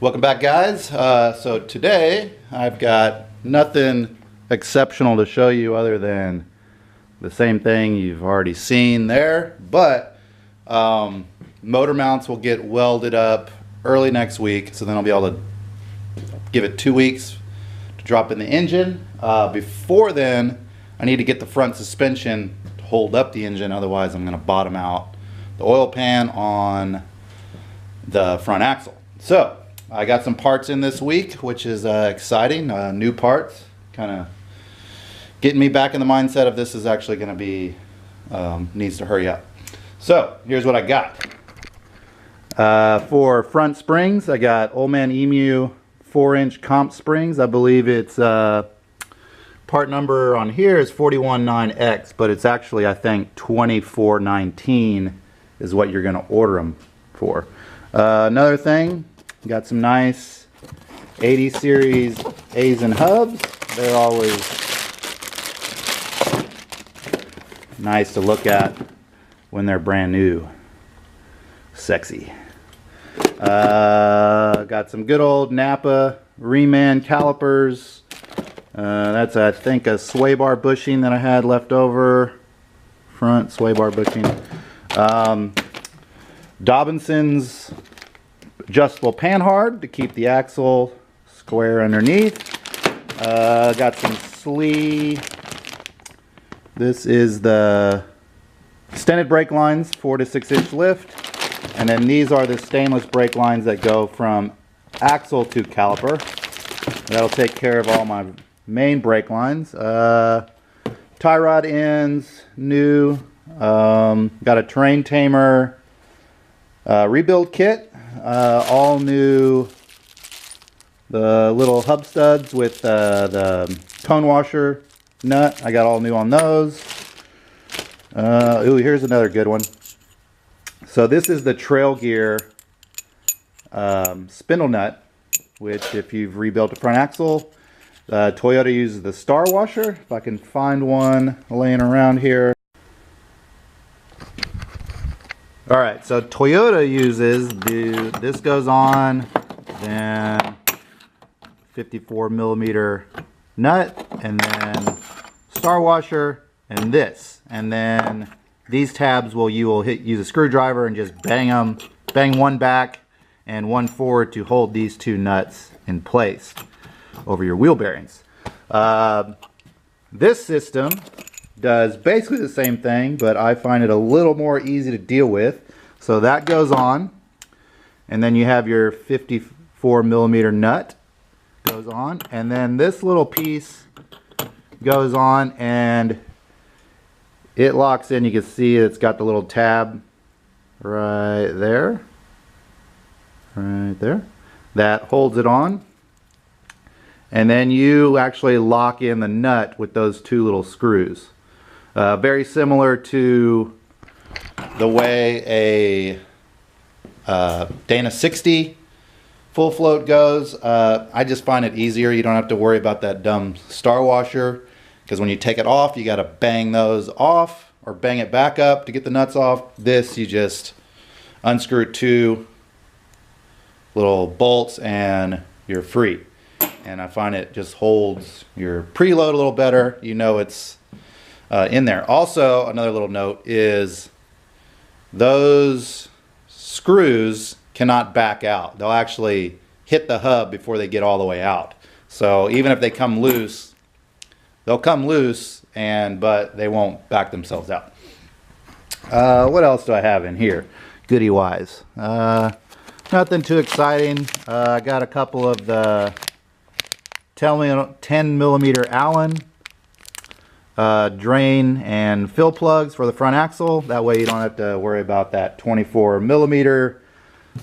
Welcome back, guys. So today I've got nothing exceptional to show you other than the same thing you've already seen there, but motor mounts will get welded up early next week, so then I'll be able to give it 2 weeks to drop in the engine. Before then, I need to get the front suspension to hold up the engine, otherwise I'm going to bottom out the oil pan on the front axle. So I got some parts in this week, which is exciting. New parts, kind of getting me back in the mindset of this is actually going to be needs to hurry up. So here's what I got. For front springs, I got Old Man Emu 4-inch comp springs. I believe it's part number on here is 419X, but it's actually, I think, 2419 is what you're going to order them for. Another thing, got some nice 80 series A's and hubs. They're always nice to look at when they're brand new. Sexy. Got some good old Napa Reman calipers. That's, I think, a sway bar bushing that I had left over. Front sway bar bushing. Dobinson's adjustable panhard to keep the axle square underneath. Got some SLE. This is the extended brake lines, 4 to 6 inch lift. And then these are the stainless brake lines that go from axle to caliper. That'll take care of all my main brake lines. Tie rod ends, new. Got a terrain tamer rebuild kit. All new. The little hub studs with the cone washer nut. I got all new on those. Ooh, here's another good one. So this is the Trail Gear spindle nut, which if you've rebuilt a front axle, Toyota uses the star washer. If I can find one laying around here. Alright, so Toyota uses this goes on, then 54 millimeter nut, and then star washer, and this, and then these tabs you will use a screwdriver and just bang one back and one forward to hold these two nuts in place over your wheel bearings. This system does basically the same thing, but I find it a little more easy to deal with. So that goes on, and then you have your 54 millimeter nut goes on, and then this little piece goes on and it locks in. You can see it's got the little tab right there, that holds it on, and then you actually lock in the nut with those two little screws. Very similar to the way a Dana 60 full float goes. I just find it easier. You don't have to worry about that dumb star washer, because when you take it off, you got to bang those off or bang it back up to get the nuts off. This, you just unscrew 2 little bolts and you're free. And I find it just holds your preload a little better. You know it's in there. Also, another little note is those screws cannot back out. They'll actually hit the hub before they get all the way out. So even if they come loose, they'll come loose, but they won't back themselves out. What else do I have in here, goodie wise? Nothing too exciting. I got a couple of the 10 millimeter Allen drain and fill plugs for the front axle. That way you don't have to worry about that 24 millimeter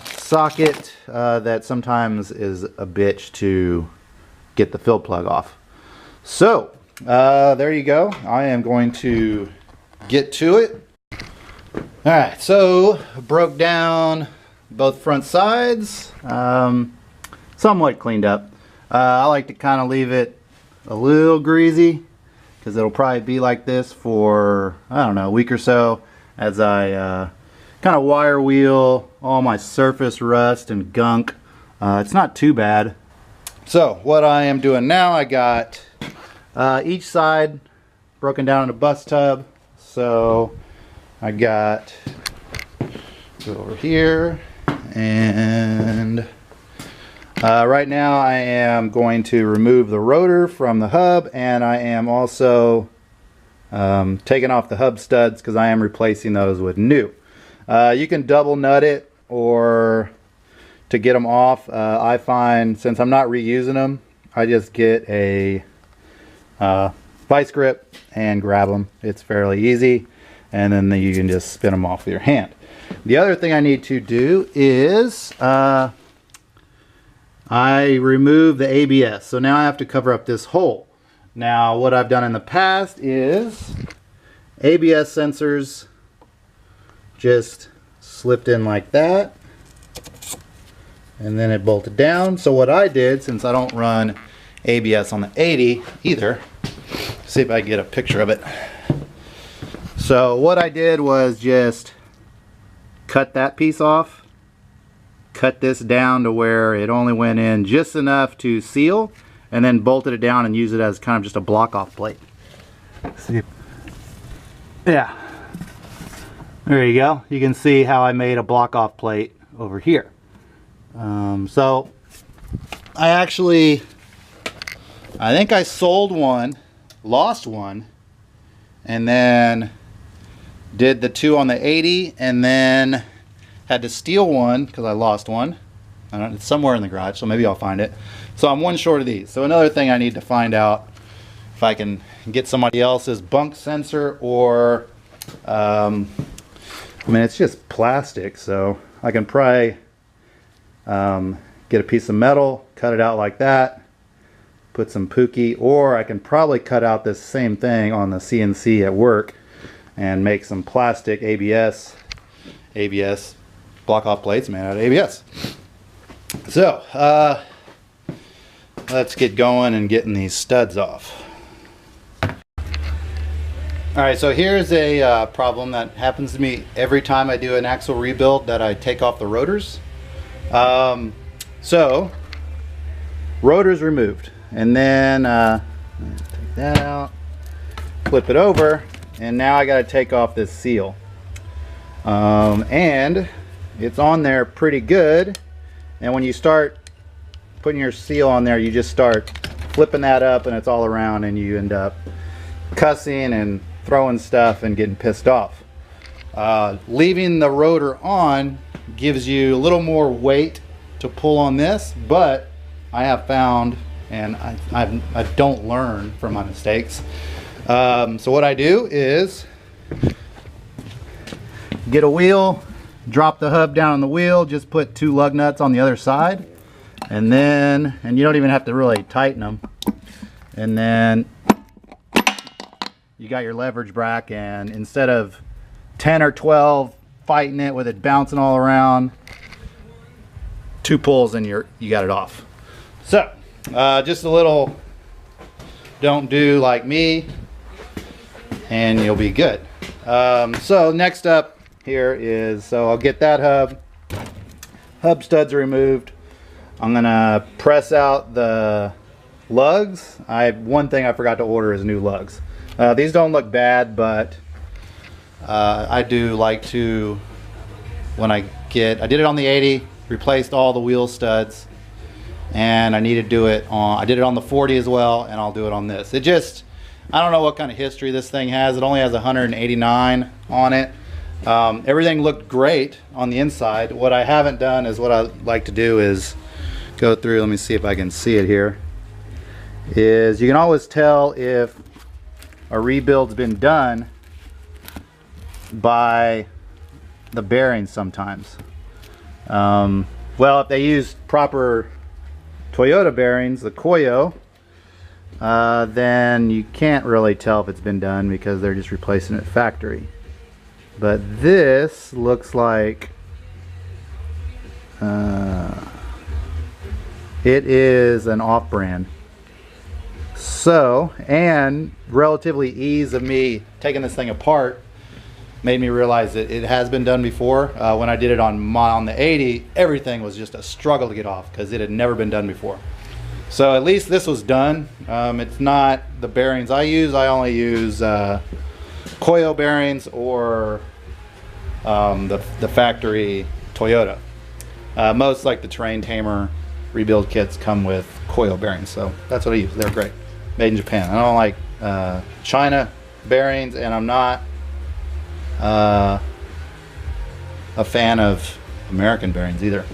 socket that sometimes is a bitch to get the fill plug off. So there you go. I am going to get to it. Alright, so broke down both front sides, somewhat cleaned up. I like to kind of leave it a little greasy, because it'll probably be like this for, I don't know, a week or so, as I kind of wire wheel all my surface rust and gunk It's not too bad. So what I am doing now, I got each side broken down in a bus tub. So I got, go over here, and right now I am going to remove the rotor from the hub, and I am also taking off the hub studs because I am replacing those with new. You can double nut it, or to get them off, I find since I'm not reusing them, I just get a vice grip and grab them. It's fairly easy, and then you can just spin them off with your hand. The other thing I need to do is I remove the ABS, so now I have to cover up this hole. Now what I've done in the past is ABS sensors just slipped in like that, and then it bolted down. So what I did, since I don't run ABS on the 80 either, see if I can get a picture of it. So what I did was just cut that piece off, cut this down to where it only went in just enough to seal, and then bolted it down and use it as kind of just a block off plate. See, yeah, there you go. You can see how I made a block off plate over here. So I think I sold one, lost one, and then did the two on the 80, and then had to steal one because I lost one. I don't know, it's somewhere in the garage, so maybe I'll find it. So I'm one short of these. So another thing I need to find out if I can get somebody else's bunk sensor, or I mean, it's just plastic, so I can probably get a piece of metal, cut it out like that, put some Pookie, or I can probably cut out this same thing on the CNC at work and make some plastic ABS block off plates made out of ABS. So let's get going and getting these studs off. Alright, so here's a problem that happens to me every time I do an axle rebuild, that I take off the rotors. So rotors removed, and then take that out, flip it over, and now I got to take off this seal, and it's on there pretty good. And when you start putting your seal on there, you just start flipping that up, and it's all around, and you end up cussing and throwing stuff and getting pissed off. Leaving the rotor on gives you a little more weight to pull on this, but I have found, and I don't learn from my mistakes. So what I do is get a wheel, drop the hub down on the wheel, just put 2 lug nuts on the other side, and you don't even have to really tighten them, and then you got your leverage back, and instead of 10 or 12 fighting it with it bouncing all around, 2 pulls and you got it off. So just a little don't do like me, and you'll be good. So next up here is, so I'll get that hub studs removed. I'm gonna press out the lugs. One thing I forgot to order is new lugs. These don't look bad, but I do like to, when I did it on the 80, replaced all the wheel studs, and I need to do it on, I did it on the 40 as well, and I'll do it on this. It just, I don't know what kind of history this thing has. It only has 189 on it. Everything looked great on the inside. What I haven't done is, what I like to do is go through, let me see if I can see it here, is you can always tell if a rebuild's been done by the bearings sometimes. Well, if they use proper Toyota bearings, the Koyo, then you can't really tell if it's been done because they're just replacing it factory. But this looks like it is an off-brand. So, and relatively ease of me taking this thing apart, made me realize that it has been done before. When I did it on the 80, everything was just a struggle to get off because it had never been done before. So at least this was done. It's not the bearings I use. I only use coil bearings or the factory Toyota. Most like the terrain tamer rebuild kits come with coil bearings, so that's what I use. They're great, made in Japan. I don't like China bearings, and I'm not a fan of American bearings either.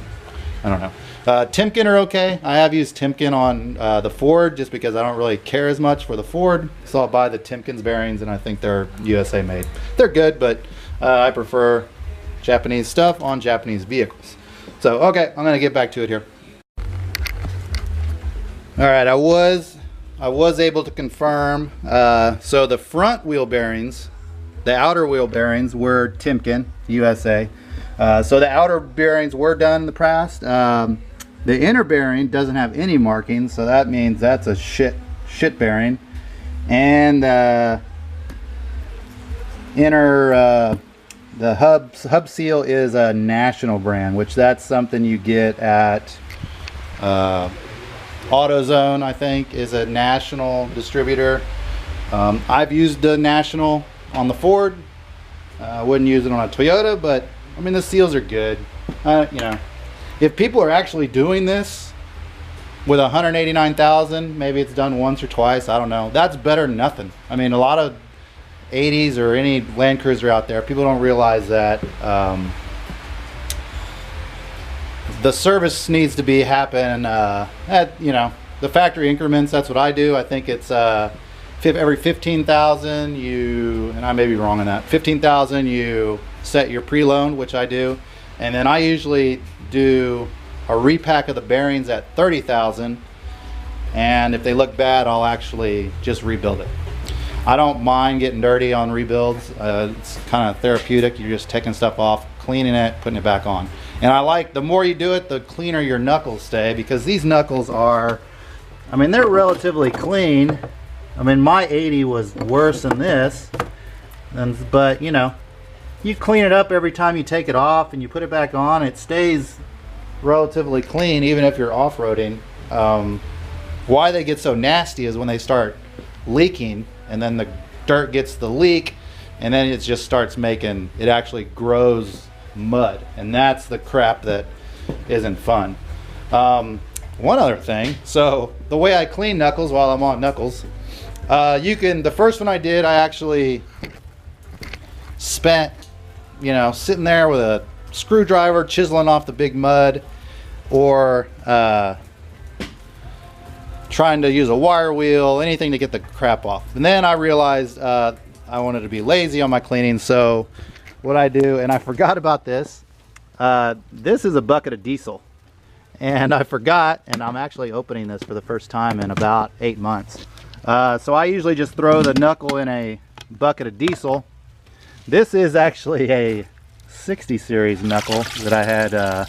I don't know. Timken are okay. I have used Timken on the Ford just because I don't really care as much for the Ford, so I'll buy the Timken's bearings, and I think they're USA made. They're good, but I prefer Japanese stuff on Japanese vehicles. So okay, I'm gonna get back to it here. All right, I was able to confirm. So the front wheel bearings, the outer wheel bearings were Timken USA. So the outer bearings were done in the past. The inner bearing doesn't have any markings, so that means that's a shit bearing. And inner the hub seal is a national brand, which that's something you get at AutoZone. I think is a national distributor. I've used the national on the Ford. I wouldn't use it on a Toyota, but I mean the seals are good. You know, if people are actually doing this with 189,000, maybe it's done once or twice, I don't know, that's better than nothing. I mean, a lot of 80s or any Land Cruiser out there, people don't realize that the service needs to be happen at, you know, the factory increments. That's what I do. I think it's every 15,000 you, and I may be wrong on that, 15,000 you set your pre-load, which I do, and then I usually do a repack of the bearings at 30,000, and if they look bad, I'll actually just rebuild it. I don't mind getting dirty on rebuilds. It's kind of therapeutic. You're just taking stuff off, cleaning it, putting it back on. And I like, the more you do it, the cleaner your knuckles stay, because these knuckles are, I mean, they're relatively clean. I mean, my 80 was worse than this, but you know, you clean it up every time you take it off and you put it back on, it stays relatively clean even if you're off-roading. Why they get so nasty is when they start leaking, and then the dirt gets the leak, and then it just starts making, it actually grows mud, and that's the crap that isn't fun. One other thing, so the way I clean knuckles while I'm on knuckles, you can, the first one I did, I actually spent, you know, sitting there with a screwdriver chiseling off the big mud, or trying to use a wire wheel, anything to get the crap off. And then I realized I wanted to be lazy on my cleaning, so what I do, and I forgot about this, this is a bucket of diesel, and I forgot, and I'm actually opening this for the first time in about 8 months. So I usually just throw the knuckle in a bucket of diesel. This is actually a 60 series knuckle that I had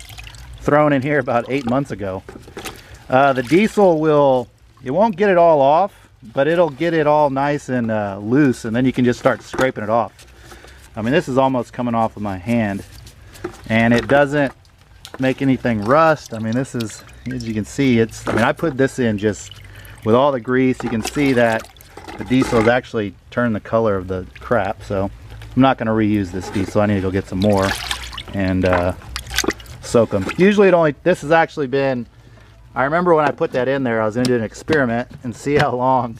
thrown in here about 8 months ago. The diesel will, it won't get it all off, but it'll get it all nice and loose, and then you can just start scraping it off. I mean, this is almost coming off with my hand, and it doesn't make anything rust. I mean, this is, as you can see, it's, I mean, I put this in just with all the grease. You can see that the diesel has actually turned the color of the crap, so I'm not going to reuse this diesel. I need to go get some more and soak them. Usually it only, this has actually been, I remember when I put that in there, I was going to do an experiment and see how long,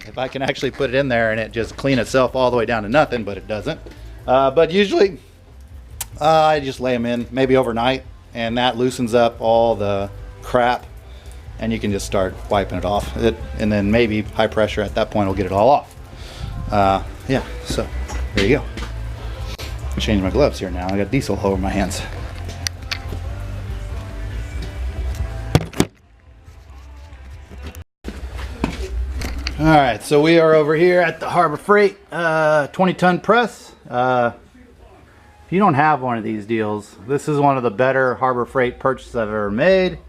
if I can actually put it in there and it just clean itself all the way down to nothing, but it doesn't. But usually I just lay them in maybe overnight, and that loosens up all the crap, and you can just start wiping it off. And then maybe high pressure at that point will get it all off. Yeah, so there you go. Change my gloves here now. I got diesel all over my hands. All right, so we are over here at the Harbor Freight 20-ton press. If you don't have one of these deals, this is one of the better Harbor Freight purchases I've ever made.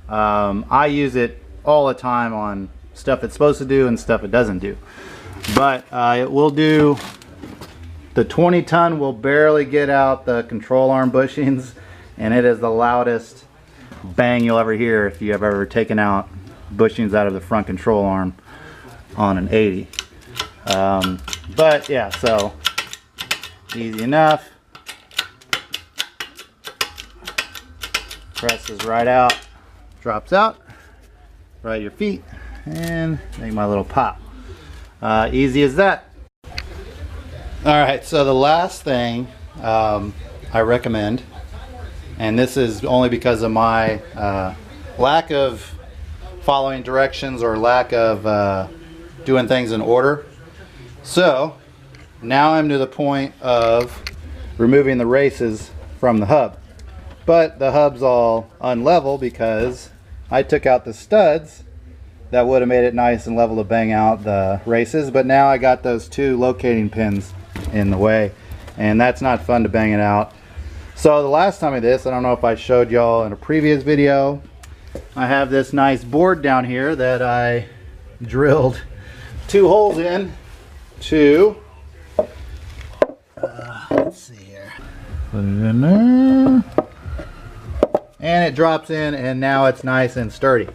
I use it all the time on stuff it's supposed to do and stuff it doesn't do. But it will do The 20-ton will barely get out the control arm bushings, and it is the loudest bang you'll ever hear if you have ever taken out bushings out of the front control arm on an 80. But yeah, so easy enough. Presses right out, drops out, right at your feet, and make my little pop. Easy as that. Alright, so the last thing I recommend, and this is only because of my lack of following directions or lack of doing things in order. So now I'm to the point of removing the races from the hub, but the hub's all unlevel because I took out the studs that would have made it nice and level to bang out the races, but now I got those two locating pins in the way, and that's not fun to bang it out. So the last time I did this, I don't know if I showed y'all in a previous video, I have this nice board down here that I drilled 2 holes in to let's see here, put it in there, and it drops in, and now it's nice and sturdy.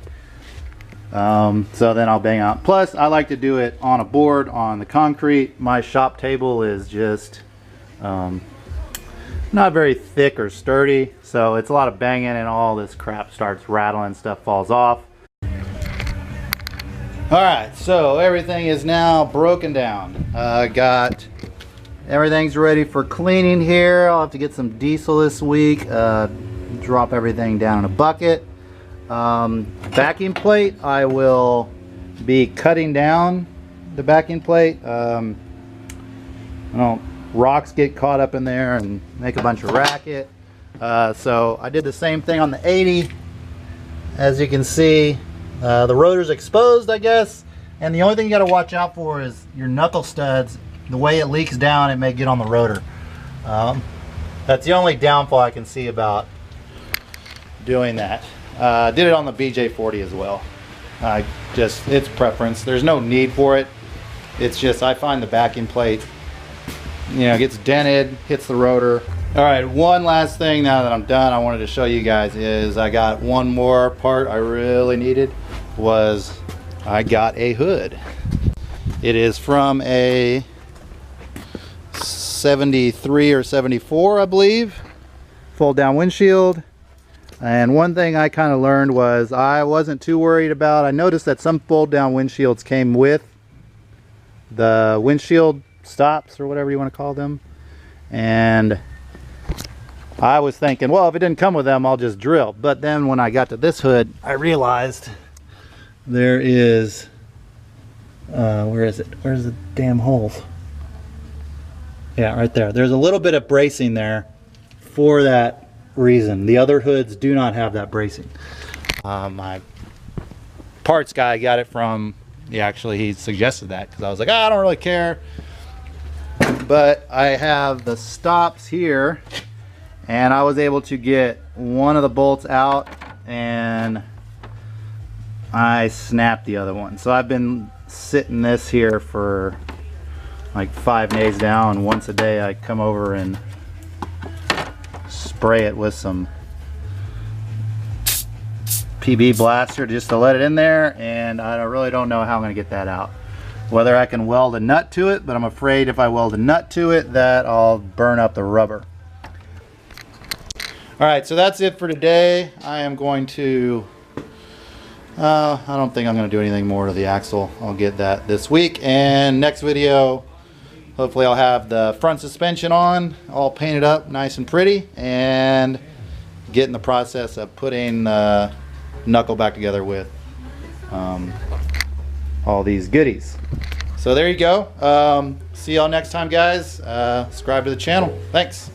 So then I'll bang out. Plus I like to do it on a board on the concrete. My shop table is just not very thick or sturdy, so it's a lot of banging and all this crap starts rattling, stuff falls off. Alright, so everything is now broken down. Got everything's ready for cleaning here. I'll have to get some diesel this week, drop everything down in a bucket. Backing plate, I will be cutting down the backing plate. Rocks get caught up in there and make a bunch of racket. So I did the same thing on the 80. As you can see, the rotor's exposed, I guess, and the only thing you got to watch out for is your knuckle studs. The way it leaks down, it may get on the rotor. That's the only downfall I can see about doing that. Did it on the BJ40 as well. It's preference. There's no need for it. It's just I find the backing plate, gets dented, hits the rotor. All right, one last thing now that I'm done I wanted to show you guys is I got one more part I really needed. Was I got a hood. It is from a 73 or 74, I believe. Fold down windshield. And one thing I kind of learned was I wasn't too worried about, I noticed that some fold down windshields came with the windshield stops or whatever you want to call them. And I was thinking, well, if it didn't come with them, I'll just drill. But then when I got to this hood, I realized there is, where is it? Where's the damn holes? Yeah, right there. There's a little bit of bracing there for that reason. The other hoods do not have that bracing. My parts guy got it from, he suggested that because I was like, I don't really care. But I have the stops here, and I was able to get one of the bolts out and I snapped the other one. So I've been sitting this here for like 5 days now, and once a day I come over and spray it with some PB blaster just to let it in there, and I really don't know how I'm going to get that out. Whether I can weld a nut to it, but I'm afraid if I weld a nut to it that I'll burn up the rubber. Alright, so that's it for today. I am going to I don't think I'm going to do anything more to the axle. I'll get that this week, and next video hopefully I'll have the front suspension on, all painted up nice and pretty, and get in the process of putting the knuckle back together with all these goodies. So there you go. See y'all next time, guys. Subscribe to the channel. Thanks.